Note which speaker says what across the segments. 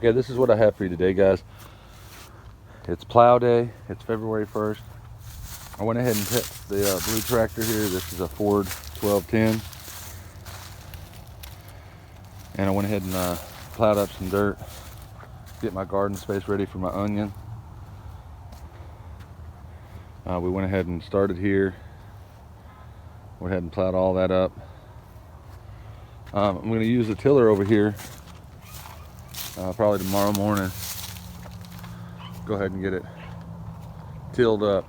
Speaker 1: Okay, this is what I have for you today, guys. It's plow day. It's February 1st. I went ahead and picked the blue tractor here. This is a Ford 1210. And I went ahead and plowed up some dirt, get my garden space ready for my onion. We went ahead and started here. Went ahead and plowed all that up. I'm going to use the tiller over here probably tomorrow morning. Go ahead and get it tilled up.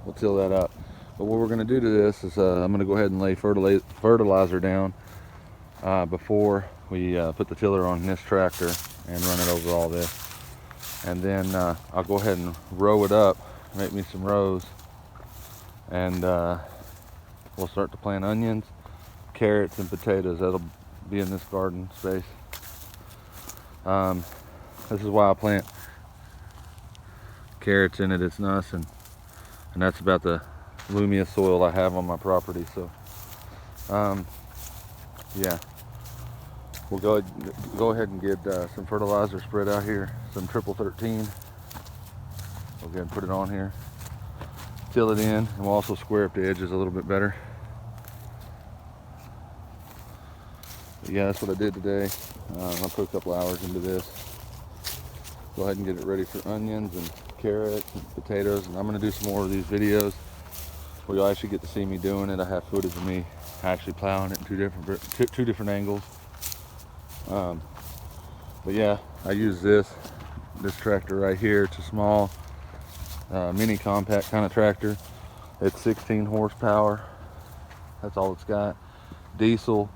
Speaker 1: We'll till that up. But what we're going to do to this is I'm going to go ahead and lay fertilizer down before we put the tiller on this tractor and run it over all this. And then I'll go ahead and row it up, make me some rows, and we'll start to plant onions, carrots, and potatoes. That'll be in this garden space. This is why I plant carrots in it. It's nice, and that's about the loomiest soil I have on my property. So yeah, we'll go ahead and get some fertilizer spread out here, some triple 13. We'll go ahead and put it on here, fill it in, and we'll also square up the edges a little bit better. But yeah, that's what I did today. I put a couple hours into this. Go ahead and get it ready for onions and carrots and potatoes, and I'm going to do some more of these videos where you'll actually get to see me doing it. I have footage of me actually plowing it in two different angles. But yeah, I use this tractor right here. It's a small mini compact kind of tractor. It's 16 horsepower. That's all it's got. Diesel.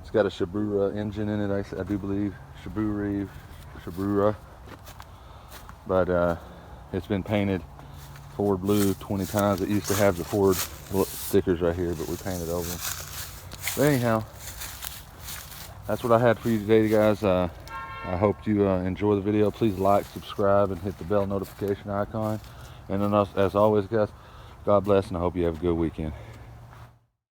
Speaker 1: It's got a Shabura engine in it, I do believe. Shabura. But it's been painted Ford blue 20 times. It used to have the Ford stickers right here, but we painted over them. But anyhow, that's what I had for you today, guys. I hope you enjoy the video. Please like, subscribe, and hit the bell notification icon. And then, as always, guys, God bless, and I hope you have a good weekend.